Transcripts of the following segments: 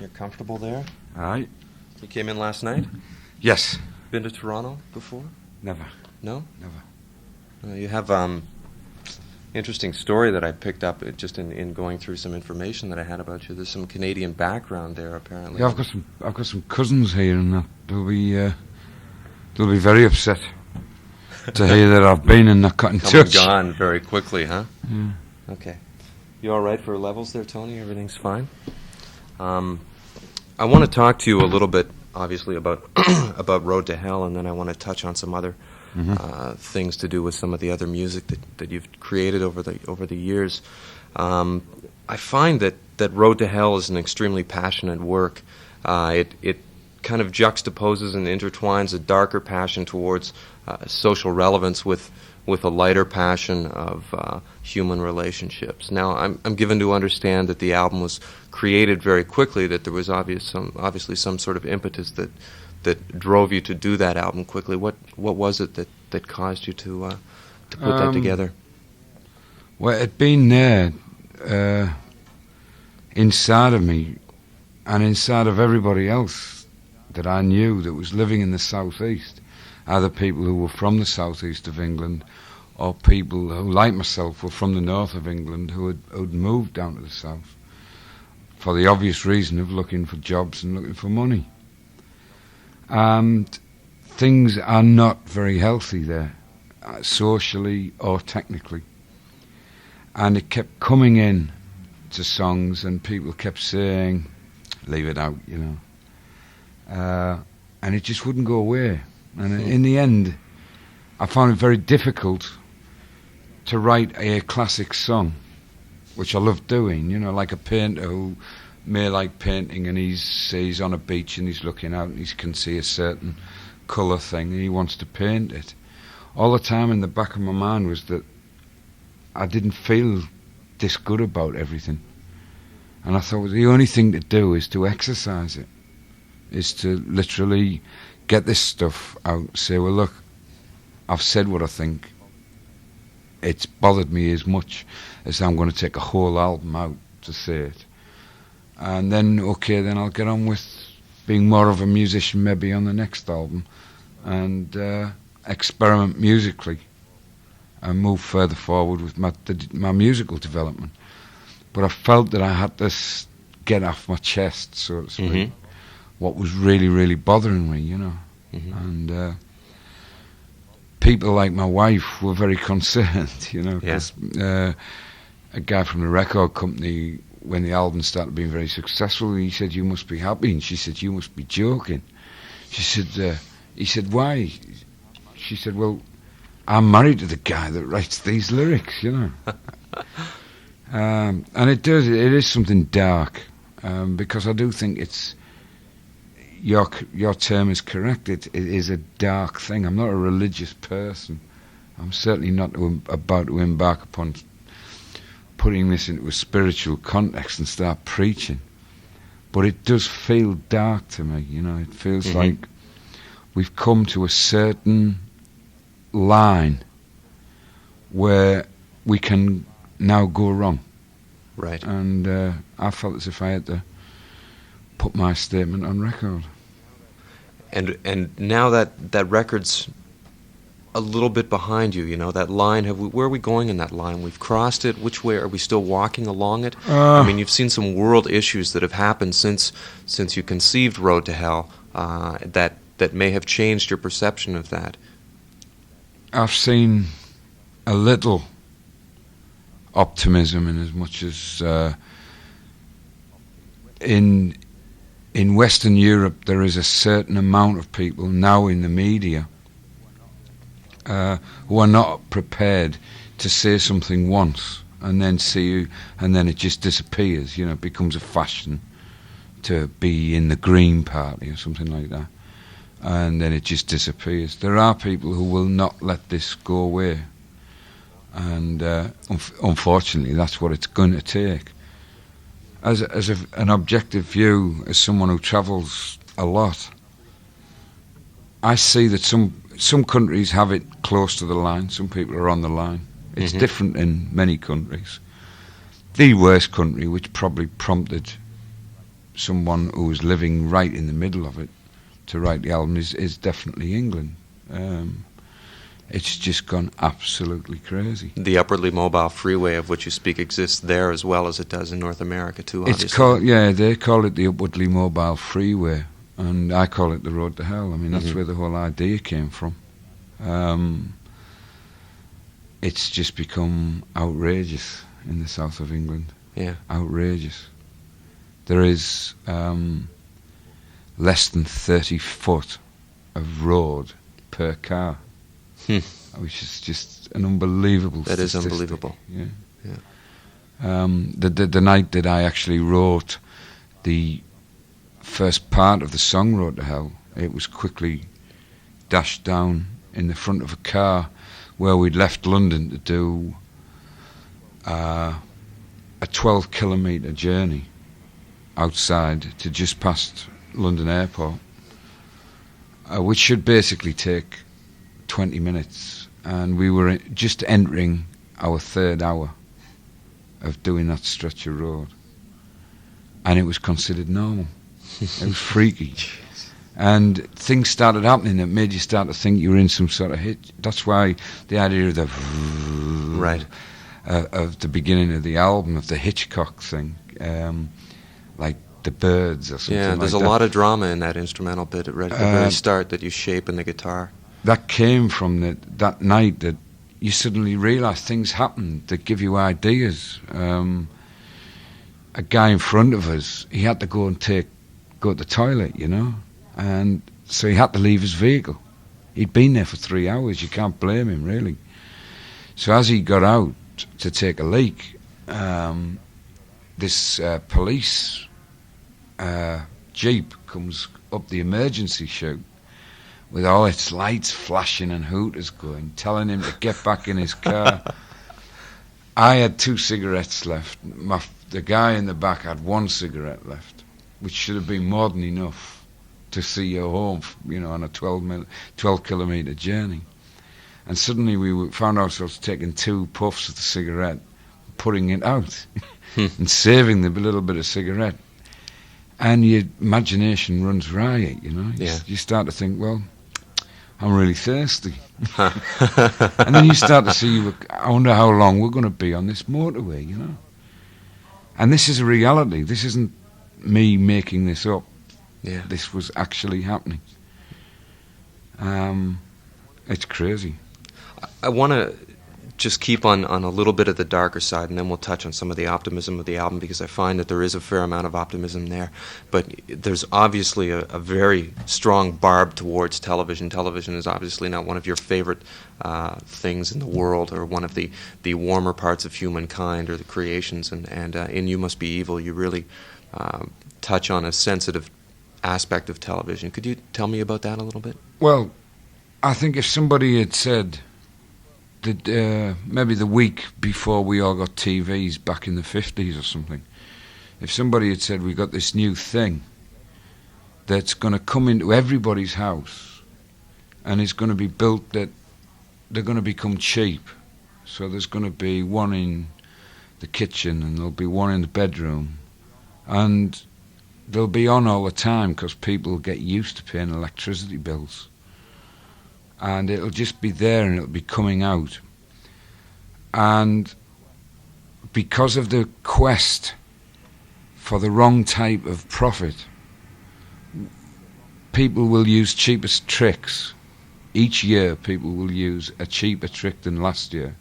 You're comfortable there? All right. You came in last night? Yes. Been to Toronto before? Never. No? Never. You have interesting story that I picked up just in going through some information that I had about you. There's some Canadian background there, apparently. Yeah, I've got some cousins here, and they'll be very upset to hear that I've been and not got in Come and touch. gone very quickly, huh? Yeah. Okay. You all right for levels there, Tony? Everything's fine? I want to talk to you a little bit, obviously, about about Road to Hell, and then I want to touch on some other things to do with some of the other music that you've created over the years. I find that Road to Hell is an extremely passionate work. It kind of juxtaposes and intertwines a darker passion towards social relevance with a lighter passion of human relationships. Now, I'm given to understand that the album was created very quickly, that there was obviously some sort of impetus that drove you to do that album quickly. What was it that caused you to put that together? Well, it'd been there inside of me and inside of everybody else that I knew that was living in the southeast, either people who were from the southeast of England or people who, like myself, were from the north of England who'd moved down to the south for the obvious reason of looking for jobs and looking for money. And things are not very healthy there, socially or technically. And it kept coming in to songs, and people kept saying, leave it out, you know. And it just wouldn't go away. And in the end, I found it very difficult to write a classic song, which I love doing, you know, like a painter who may like painting, and he's on a beach and he's looking out and he can see a certain colour thing and he wants to paint it. All the time in the back of my mind was that I didn't feel this good about everything. And I thought the only thing to do is to exercise it, is to literally get this stuff out, say, well, look, I've said what I think. It's bothered me as much as I'm going to take a whole album out to say it. And then, okay, then I'll get on with being more of a musician maybe on the next album and experiment musically and move further forward with my musical development. But I felt that I had to get off my chest, so to speak, what was really, really bothering me, you know. And people like my wife were very concerned, you know, because a guy from the record company, when the album started being very successful, he said, you must be happy. And she said, you must be joking. She said, he said, why? She said, well, I'm married to the guy that writes these lyrics, you know. And it is something dark, because I do think it's, your term is correct, it is a dark thing. I'm not a religious person. I'm certainly not about to embark upon putting this into a spiritual context and start preaching. But it does feel dark to me, you know. It feels like we've come to a certain line where we can now go wrong. Right. And I felt as if I had to put my statement on record. And now that record's a little bit behind you, you know, that line, where are we going in that line? We've crossed it. Which way? Are we still walking along it? I mean, you've seen some world issues that have happened since you conceived Road to Hell that may have changed your perception of that. I've seen a little optimism in as much as in Western Europe there is a certain amount of people now in the media who are not prepared to say something once and then it just disappears, you know. It becomes a fashion to be in the Green Party or something like that, and then it just disappears. There are people who will not let this go away, and unfortunately that's what it's going to take. As an objective view, as someone who travels a lot, I see that some countries have it close to the line, some people are on the line. It's different in many countries. The worst country, which probably prompted someone who was living right in the middle of it to write the album is definitely England. It's just gone absolutely crazy. The upwardly mobile freeway of which you speak exists there as well as it does in North America too, obviously. It's called, they call it the upwardly mobile freeway, and I call it the road to hell. I mean, that's where the whole idea came from. It's just become outrageous in the south of England. Yeah. Outrageous. There is less than 30 foot of road per car. Which is just an unbelievable That is statistic. unbelievable. Yeah. Yeah. The night that I actually wrote the first part of the song Road to Hell, it was quickly dashed down in the front of a car where we'd left London to do a 12-kilometre journey outside to just past London Airport, which should basically take 20 minutes, and we were just entering our third hour of doing that stretch of road, and it was considered normal. It was freaky. And things started happening that made you start to think you were in some sort of hit. That's why the idea of the Right. Of the beginning of the album, of the Hitchcock thing, like the birds or something. Yeah, there's like a that. lot of drama in that instrumental bit at the very start that you shape in the guitar. That came from that night that you suddenly realise things happen that give you ideas. A guy in front of us, he had to go to the toilet, and so he had to leave his vehicle. He'd been there for 3 hours. You can't blame him, really. So as he got out to take a leak, this police jeep comes up the emergency chute with all its lights flashing and hooters going, telling him to get back in his car. I had 2 cigarettes left. The guy in the back had 1 cigarette left, which should have been more than enough to see you home, on a 12-kilometre journey. And suddenly we found ourselves taking 2 puffs of the cigarette, putting it out, and saving the little bit of cigarette. And your imagination runs riot, Yeah. You start to think, well, I'm really thirsty. And then you start to see, I wonder how long we're going to be on this motorway, And this is a reality. This isn't me making this up. Yeah. This was actually happening. It's crazy. I want to just keep on a little bit of the darker side, and then we'll touch on some of the optimism of the album, because I find that there is a fair amount of optimism there. But there's obviously a very strong barb towards television. Television is obviously not one of your favorite things in the world, or one of the warmer parts of humankind, or the creations. And in You Must Be Evil, you really touch on a sensitive aspect of television. Could you tell me about that a little bit? Well, I think if somebody had said that maybe the week before we all got TVs back in the 50s or something, if somebody had said we got this new thing that's going to come into everybody's house and it's going to be built that they're going to become cheap, so there's going to be one in the kitchen and there'll be one in the bedroom, and they'll be on all the time because people get used to paying electricity bills. And it'll just be there and it'll be coming out. And because of the quest for the wrong type of profit, people will use cheapest tricks. Each year people will use a cheaper trick than last year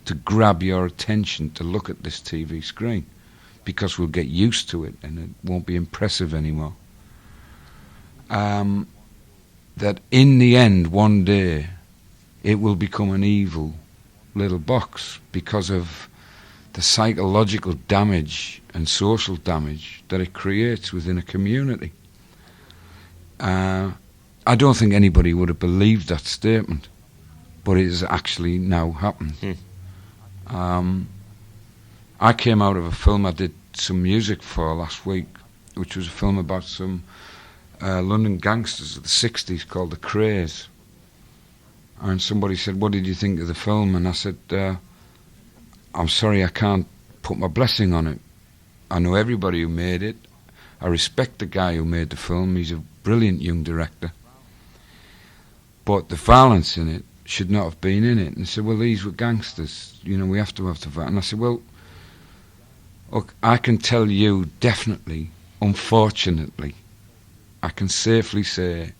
to grab your attention to look at this TV screen, because we'll get used to it and it won't be impressive anymore. That in the end, one day, it will become an evil little box because of the psychological damage and social damage that it creates within a community. I don't think anybody would have believed that statement, but it has actually now happened. I came out of a film I did some music for last week, which was a film about some London gangsters of the 60s called The Craze. And somebody said, what did you think of the film? And I said, I'm sorry, I can't put my blessing on it. I know everybody who made it. I respect the guy who made the film. He's a brilliant young director. But the violence in it should not have been in it. And they said, well, these were gangsters. You know, we have to have the violence. And I said, well, look, I can tell you definitely, unfortunately, I can safely say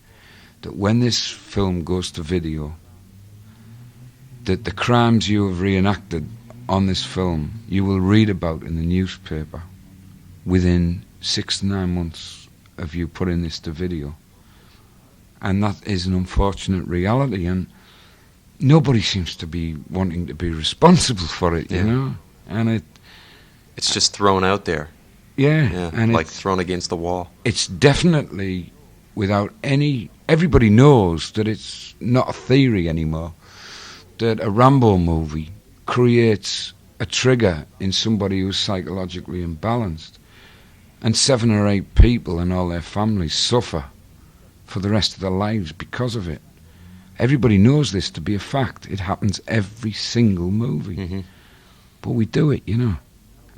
that when this film goes to video, that the crimes you have reenacted on this film, you will read about in the newspaper within 6 to 9 months of you putting this to video. And that is an unfortunate reality, and nobody seems to be wanting to be responsible for it, you know? And it's just thrown out there. Yeah. And like thrown against the wall. It's definitely without any... Everybody knows that it's not a theory anymore, that a Rambo movie creates a trigger in somebody who's psychologically imbalanced, and 7 or 8 people and all their families suffer for the rest of their lives because of it. Everybody knows this to be a fact. It happens every single movie. Mm-hmm. But we do it, you know.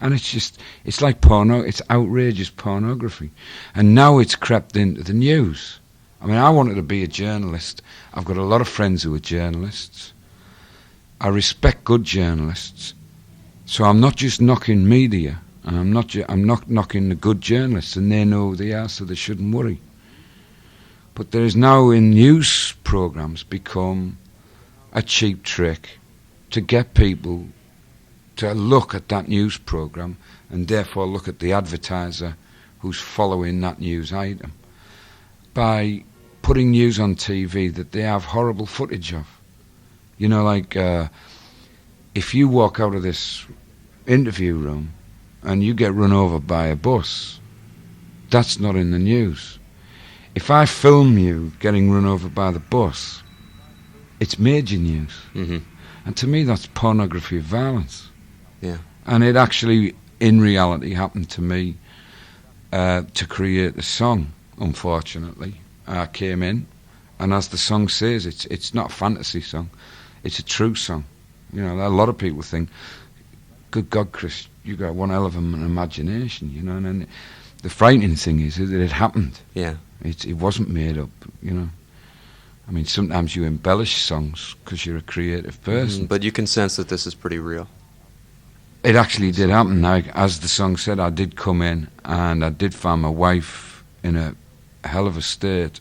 And it's like porno, it's outrageous pornography. And now it's crept into the news. I mean, I wanted to be a journalist. I've got a lot of friends who are journalists. I respect good journalists. So I'm not just knocking media, and I'm not knocking the good journalists, and they know who they are, so they shouldn't worry. But there is now in news programmes become a cheap trick to get people to look at that news programme and therefore look at the advertiser who's following that news item by putting news on TV that they have horrible footage of. You know, like if you walk out of this interview room and you get run over by a bus, that's not in the news. If I film you getting run over by the bus, it's major news. Mm-hmm. And to me, that's pornography of violence. Yeah. And it actually, in reality, happened to me to create the song, unfortunately. I came in, and as the song says, it's not a fantasy song. It's a true song. You know, a lot of people think, good God, Chris, you got one hell of an imagination, you know. And then the frightening thing is that it happened. Yeah. It wasn't made up, you know. I mean, sometimes you embellish songs because you're a creative person. But you can sense that this is pretty real. It actually did happen. As the song said, I did come in and I did find my wife in a hell of a state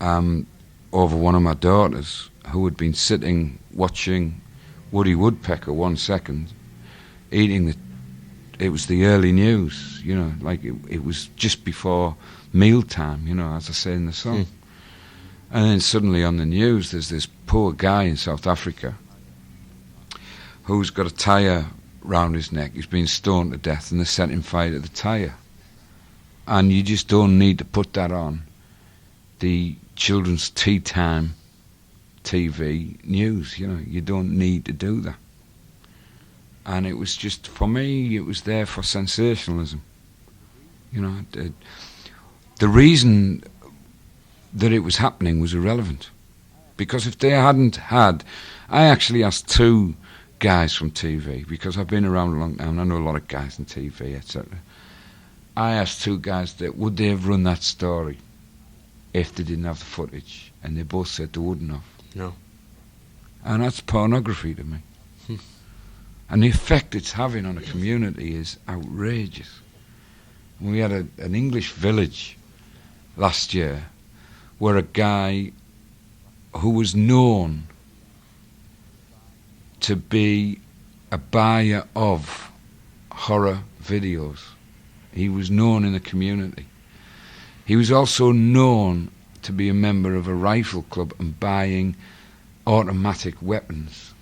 over one of my daughters who had been sitting watching Woody Woodpecker 1 second, eating it was the early news, you know, like it was just before mealtime, you know, as I say in the song. And then suddenly on the news there's this poor guy in South Africa who's got a tyre round his neck. He's been stoned to death and they're setting fire to the tyre. And you just don't need to put that on the children's tea time TV news, you know. You don't need to do that. And it was just, for me, it was there for sensationalism. You know, the reason that it was happening was irrelevant. Because if they hadn't had... I actually asked 2 guys from TV, because I've been around a long time, I know a lot of guys in TV, etc. I asked 2 guys that would they have run that story if they didn't have the footage, and they both said they wouldn't have. No. And that's pornography to me. And the effect it's having on a community is outrageous. We had an English village last year where a guy who was known to be a buyer of horror videos, he was known in the community. He was also known to be a member of a rifle club and buying automatic weapons.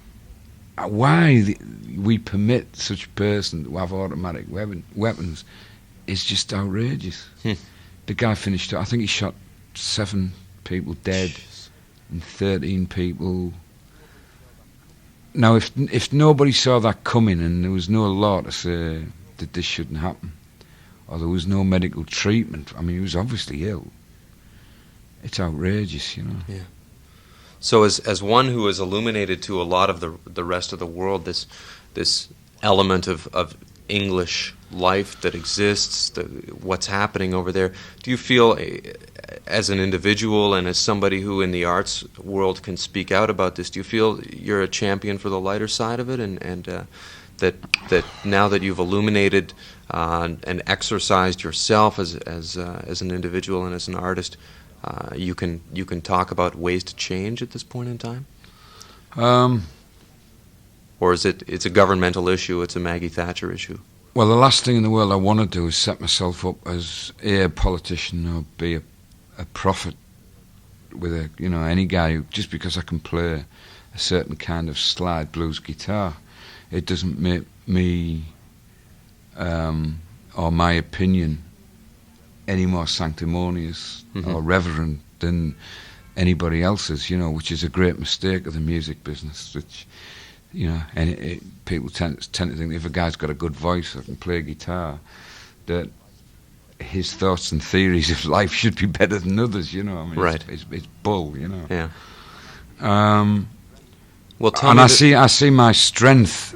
Why we permit such a person to have automatic weapons is just outrageous. The guy finished, I think he shot 7 people dead and 13 people. Now, if nobody saw that coming and there was no law to say that this shouldn't happen, or there was no medical treatment, I mean, he was obviously ill. It's outrageous, you know. Yeah. So as one who has illuminated to a lot of the rest of the world this element of English life that exists, what's happening over there. Do you feel, as an individual and as somebody who in the arts world can speak out about this, do you feel you're a champion for the lighter side of it, and that now that you've illuminated and exercised yourself as an individual and as an artist, you can talk about ways to change at this point in time? Or is it's a governmental issue, it's a Maggie Thatcher issue? Well, the last thing in the world I want to do is set myself up as a politician or be a prophet with any guy who, just because I can play a certain kind of slide blues guitar, it doesn't make me or my opinion any more sanctimonious or reverent than anybody else's, which is a great mistake of the music business, which, people tend to think if a guy's got a good voice or can play guitar, that his thoughts and theories of life should be better than others, Right. It's bull, Yeah. Well, and I see my strength,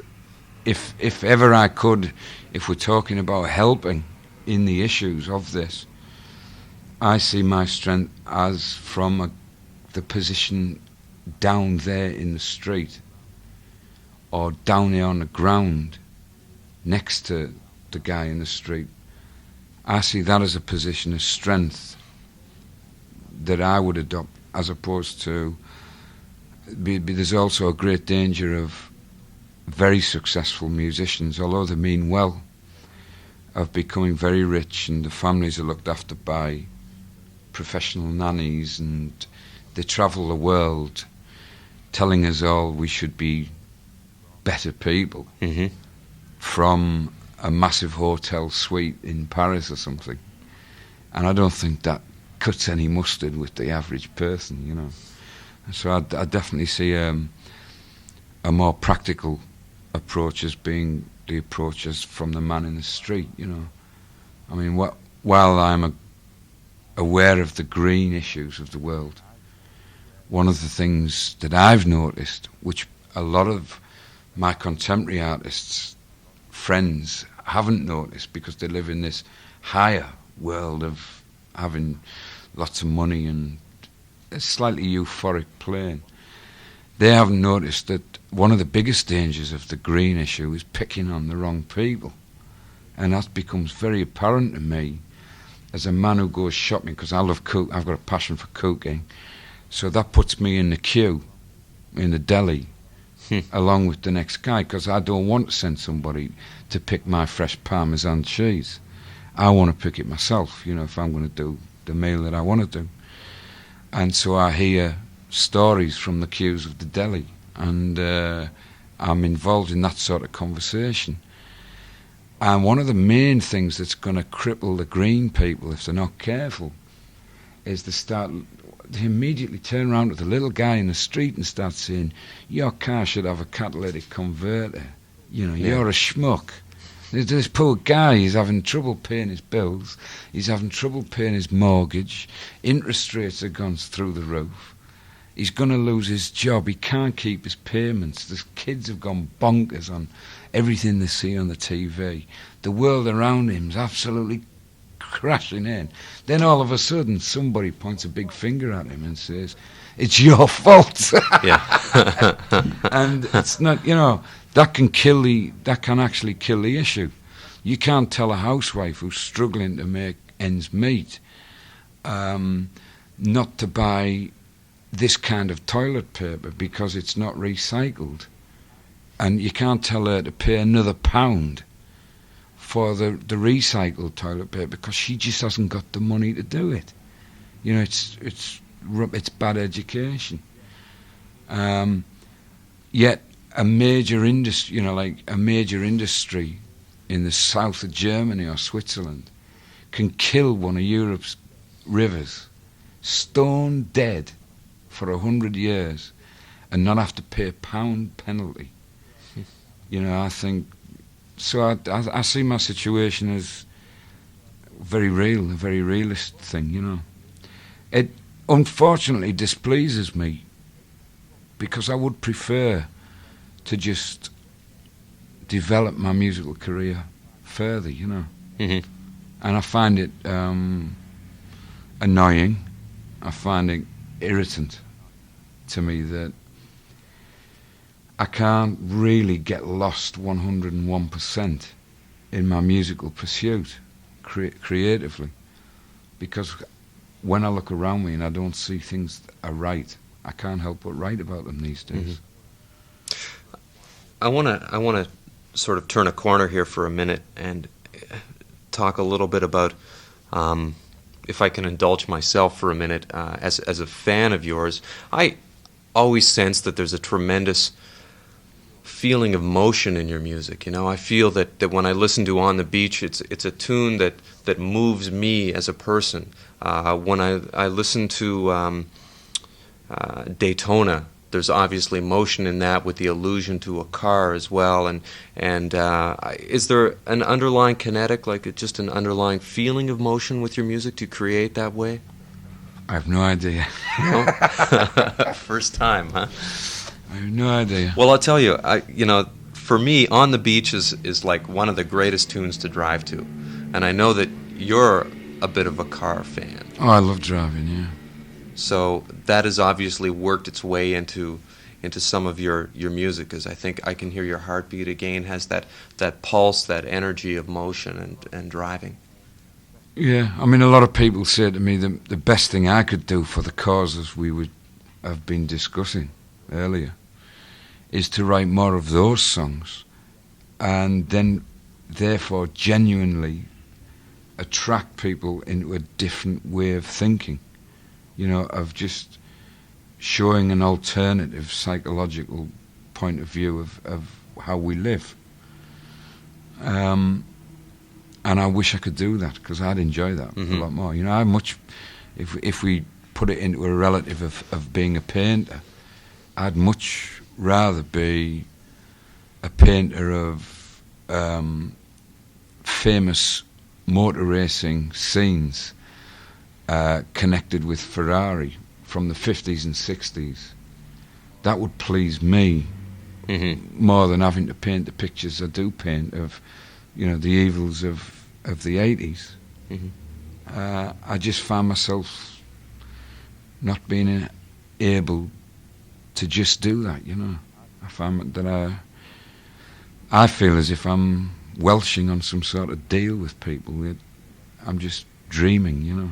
if ever I could, if we're talking about helping in the issues of this, I see my strength as from the position down there in the street, or down there on the ground next to the guy in the street. I see that as a position of strength that I would adopt, as opposed to there's also a great danger of very successful musicians, although they mean well, of becoming very rich, and the families are looked after by professional nannies, and they travel the world telling us all we should be better people from a massive hotel suite in Paris or something. And I don't think that cuts any mustard with the average person, So I definitely see a more practical approach as being the approaches from the man in the street, I mean, while I'm aware of the green issues of the world, one of the things that I've noticed, which a lot of my contemporary artists, friends, haven't noticed because they live in this higher world of having lots of money and a slightly euphoric plane. They haven't noticed that one of the biggest dangers of the green issue is picking on the wrong people. And that becomes very apparent to me as a man who goes shopping, because I love cook. I've got a passion for cooking. So that puts me in the queue, in the deli, along with the next guy, because I don't want to send somebody to pick my fresh Parmesan cheese. I want to pick it myself, if I'm going to do the meal that I want to do. And so I hear stories from the queues of the deli, and I'm involved in that sort of conversation. And one of the main things that's going to cripple the green people, if they're not careful, is they immediately turn around to the little guy in the street and start saying, your car should have a catalytic converter. You're a schmuck. This poor guy, he's having trouble paying his bills. He's having trouble paying his mortgage. Interest rates have gone through the roof. He's going to lose his job. He can't keep his payments. The kids have gone bonkers on everything they see on the TV. The world around him's absolutely crashing in. Then all of a sudden somebody points a big finger at him and says, it's your fault. Yeah. And it's not, that can actually kill the issue. You can't tell a housewife who's struggling to make ends meet not to buy this kind of toilet paper because it's not recycled. And you can't tell her to pay another £1 for the recycled toilet paper because she just hasn't got the money to do it. It's bad education. Yet a major industry, like a major industry in the south of Germany or Switzerland can kill one of Europe's rivers, stone dead for 100 years, and not have to pay a £1 penalty. I think so. I see my situation as very real, a very realist thing. It unfortunately displeases me because I would prefer to just develop my musical career further, you know. Mm-hmm. And I find it annoying. I find it irritant to me that I can't really get lost 101% in my musical pursuit creatively, because when I look around me and I don't see things that are right, I can't help but write about them these days. Mm-hmm. I want to sort of turn a corner here for a minute and talk a little bit about, if I can indulge myself for a minute, as a fan of yours, I always sense that there's a tremendous feeling of motion in your music. You know, I feel that when I listen to On the Beach, it's a tune that moves me as a person. When I listen to Daytona, there's obviously motion in that, with the allusion to a car as well. And is there an underlying kinetic, like just an underlying feeling of motion with your music? Do you create that way? I have no idea. No? First time, huh? I have no idea. Well, I'll tell you, for me, On the Beach is like one of the greatest tunes to drive to. And I know that you're a bit of a car fan. Oh, I love driving, yeah. So that has obviously worked its way into some of your music, because I think I can hear your heartbeat again, has that pulse, that energy of motion and driving. Yeah, I mean, a lot of people say to me the best thing I could do for the causes we would have been discussing earlier is to write more of those songs, and then therefore genuinely attract people into a different way of thinking, you know, of just showing an alternative psychological point of view of how we live. And I wish I could do that, because I'd enjoy that a lot more. You know, how much, if we put it into a relative of being a painter, I'd much rather be a painter of famous motor racing scenes connected with Ferrari from the 50s and 60s. That would please me more than having to paint the pictures I do paint of, you know, the evils of the 80s. I just found myself not being able to just do that, you know. I found that I feel as if I'm welshing on some sort of deal with people. I'm just dreaming, you know.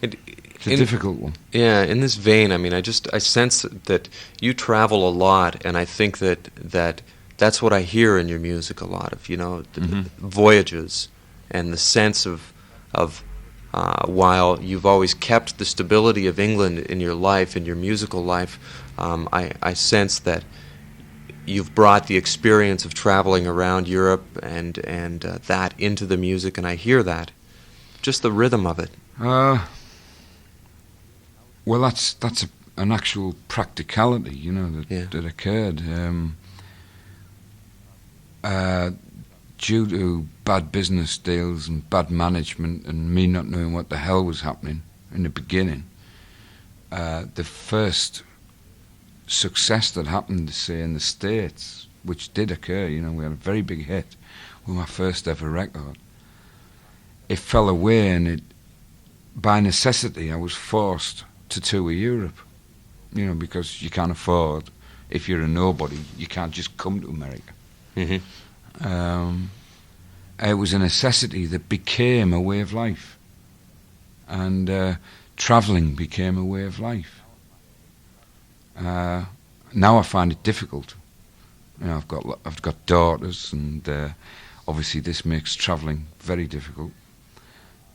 It's a difficult one. Yeah, in this vein, I mean, I sense that you travel a lot, and I think that's what I hear in your music a lot of, you know, the voyages and the sense of while you've always kept the stability of England in your life, in your musical life, I sense that you've brought the experience of traveling around Europe and that into the music, and I hear that, just the rhythm of it. Well, that's an actual practicality, you know, that occurred. Due to bad business deals and bad management and me not knowing what the hell was happening in the beginning, the first success that happened, say, in the States, which did occur, you know, we had a very big hit with my first ever record. It fell away, and by necessity I was forced to tour Europe, you know, because you can't afford, if you're a nobody, you can't just come to America. It was a necessity that became a way of life, and travelling became a way of life. Now I find it difficult. You know, I've got daughters, and obviously this makes travelling very difficult.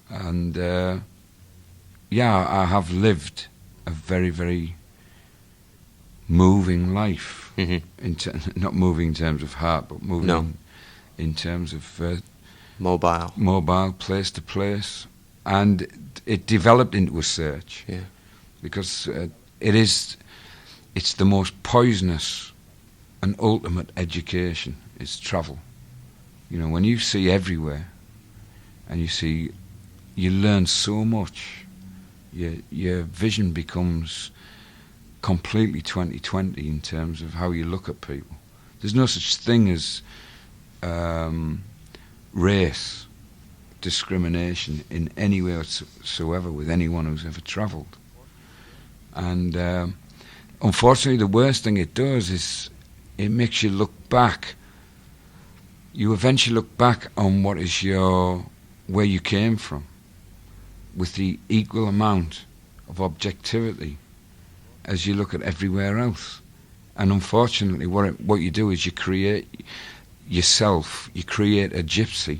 And I have lived a very, very moving life. Not moving in terms of heart, but moving in terms of mobile, place to place. And it developed into a search, because it's the most poisonous and ultimate education is travel. You know, when you see everywhere, and you learn so much. Your vision becomes completely 20/20 in terms of how you look at people. There's no such thing as race discrimination in any way whatsoever with anyone who's ever travelled. And unfortunately, the worst thing it does is it makes you look back. You eventually look back on what is where you came from, with the equal amount of objectivity as you look at everywhere else. And unfortunately, what you do is you create yourself. You create a gypsy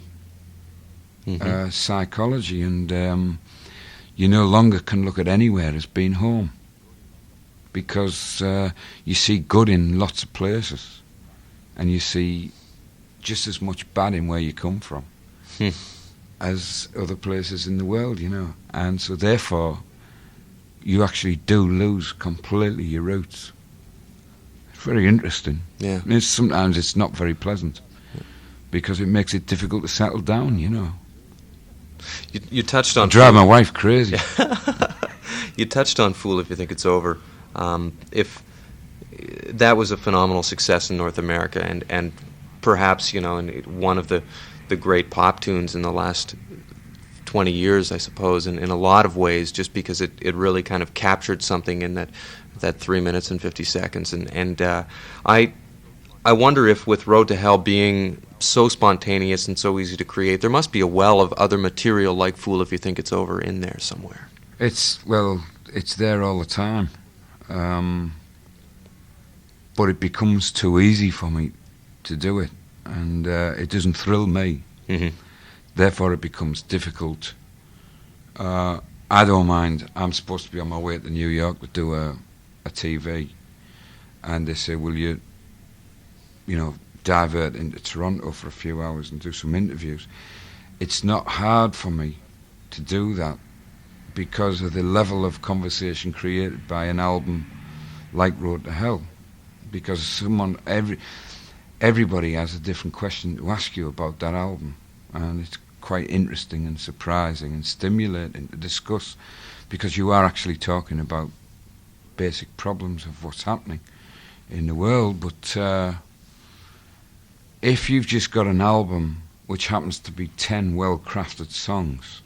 psychology, and you no longer can look at anywhere as being home, because you see good in lots of places, and you see just as much bad in where you come from as other places in the world, and so therefore you actually do lose completely your roots. It's very interesting. Yeah. And sometimes it's not very pleasant, because it makes it difficult to settle down, You touched on drive my wife crazy. You touched on "Fool If You Think It's Over." If that was a phenomenal success in North America, and perhaps one of the great pop tunes in the last 20 years, I suppose, in a lot of ways, just because it really kind of captured something in that 3 minutes and 50 seconds, and I wonder if, with Road to Hell being so spontaneous and so easy to create, there must be a well of other material like "Fool If You Think It's Over" in there somewhere. It's there all the time, but it becomes too easy for me to do it, and it doesn't thrill me. Mm-hmm. Therefore, it becomes difficult. I don't mind. I'm supposed to be on my way to New York to do a TV, and they say, "Will you, divert into Toronto for a few hours and do some interviews?" It's not hard for me to do that, because of the level of conversation created by an album like Road to Hell. Because everybody has a different question to ask you about that album, and it's quite interesting and surprising and stimulating to discuss, because you are actually talking about basic problems of what's happening in the world. But if you've just got an album which happens to be 10 well-crafted songs,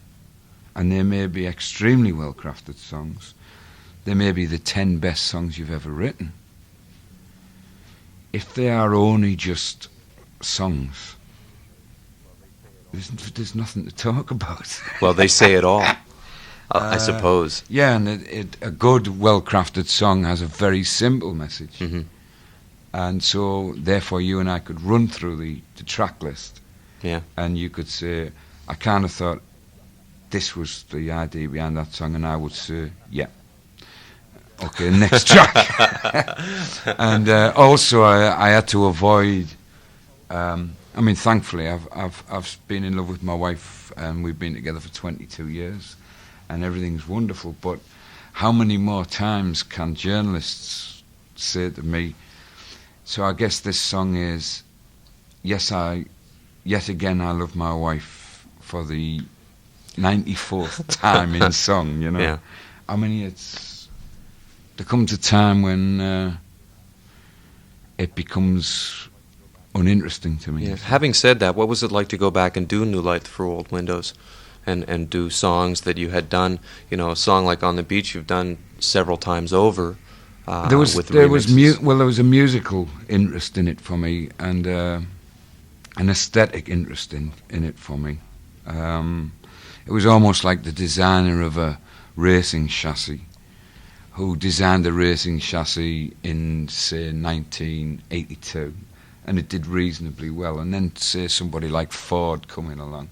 and they may be extremely well-crafted songs, they may be the 10 best songs you've ever written, if they are only just songs, there's nothing to talk about. Well, they say it all, I suppose. Yeah, and a good, well-crafted song has a very simple message. Mm-hmm. And so, therefore, you and I could run through the track list. Yeah. And you could say, I kind of thought this was the idea behind that song, and I would say, yeah. Okay, next track. And also, I had to avoid. Thankfully, I've been in love with my wife, and we've been together for 22 years, and everything's wonderful. But how many more times can journalists say to me? So I guess this song is, yet again I love my wife for the 94th time in song. Yeah. There comes a time when it becomes uninteresting to me. Yeah. Having said that, what was it like to go back and do New Light Through Old Windows, and do songs that you had done? A song like On the Beach you've done several times over. There was a musical interest in it for me, and an aesthetic interest in it for me. It was almost like the designer of a racing chassis, who designed a racing chassis in, say, 1982, and it did reasonably well. And then, say, somebody like Ford coming along,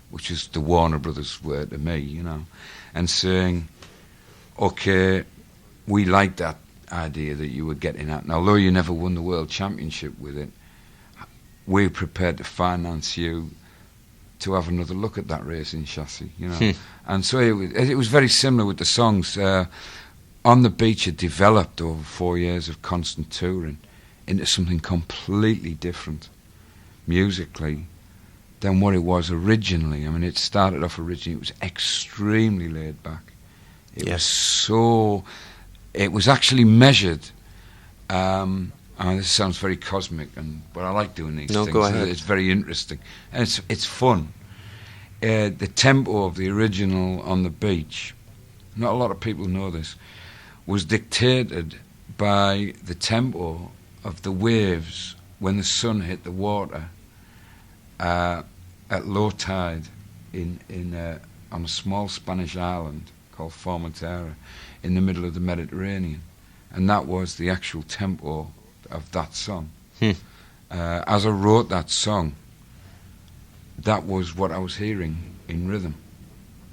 which is the Warner Brothers word to me, and saying, okay, we like that idea that you were getting at, and although you never won the World Championship with it, we're prepared to finance you to have another look at that racing chassis, And so it was very similar with the songs. On the Beach, it developed over 4 years of constant touring into something completely different musically than what it was originally. It started off originally, it was extremely laid back. It was actually measured This sounds very cosmic, but I like doing these No, things. go ahead. It's very interesting, and it's fun. The tempo of the original On the Beach, not a lot of people know this, was dictated by the tempo of the waves when the sun hit the water at low tide on a small Spanish island called Formentera in the middle of the Mediterranean. And that was the actual tempo of that song. As I wrote that song, that was what I was hearing in rhythm.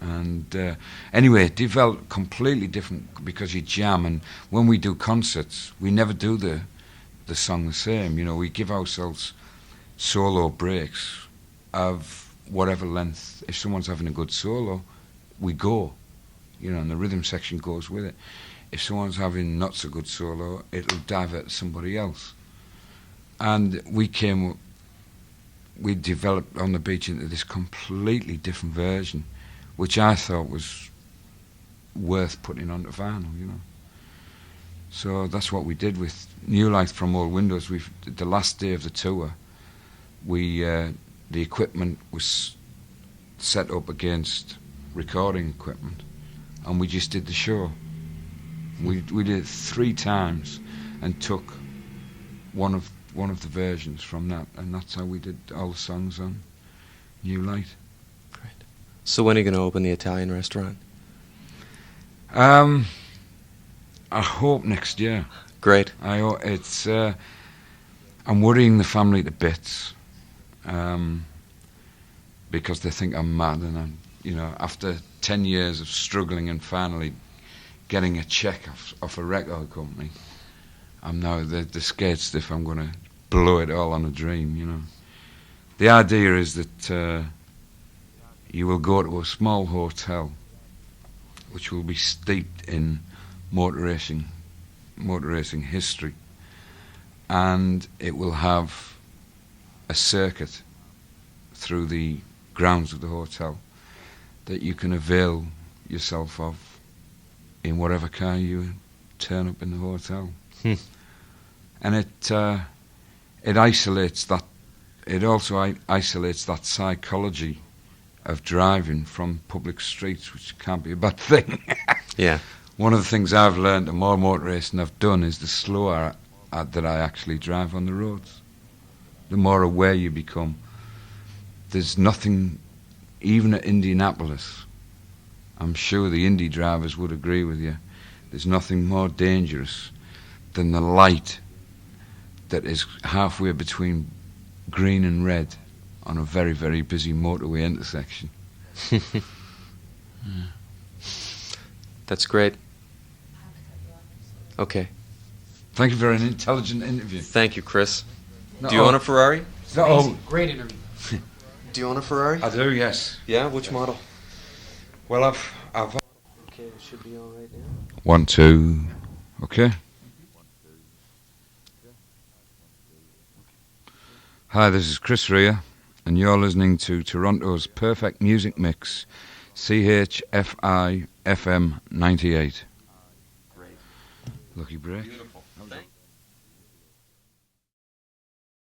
And anyway, it developed completely different because you jam, and when we do concerts, we never do the song the same. You know, we give ourselves solo breaks of whatever length. If someone's having a good solo, we go, you know, and the rhythm section goes with it. If someone's having not so good solo, it'll divert to somebody else. And we developed On the Beach into this completely different version, which I thought was worth putting onto vinyl, you know. So that's what we did with New Light from Old Windows. The last day of the tour, the equipment was set up against recording equipment, and we just did the show. We did it 3 times and took one of the versions from that, and that's how we did all the songs on New Light. Great. So when are you going to open the Italian restaurant? I hope next year. Great. I'm worrying the family to bits, because they think I'm mad, and I'm, you know, after 10 years of struggling and finally getting a check off a record company, I'm now they're scared stiff I'm going to blow it all on a dream, you know. The idea is that you will go to a small hotel which will be steeped in motor racing history, and it will have a circuit through the grounds of the hotel that you can avail yourself of in whatever car you turn up in the hotel. And it isolates that. It also isolates that psychology of driving from public streets, which can't be a bad thing. Yeah. One of the things I've learned, the more motor racing I've done, is the slower that I actually drive on the roads. The more aware you become. There's nothing, even at Indianapolis, I'm sure the Indy drivers would agree with you, there's nothing more dangerous than the light that is halfway between green and red on a very, very busy motorway intersection. That's great. Okay. Thank you for an intelligent interview. Thank you, Chris. Do you own a Ferrari? Great interview. Do you own a Ferrari? I do, yes. Yeah? Which model? Well, I've Okay, it should be all right now. 1, 2, okay. Hi, this is Chris Rea, and you're listening to Toronto's Perfect Music Mix, CHFI FM 98. Great. Lucky break. Beautiful.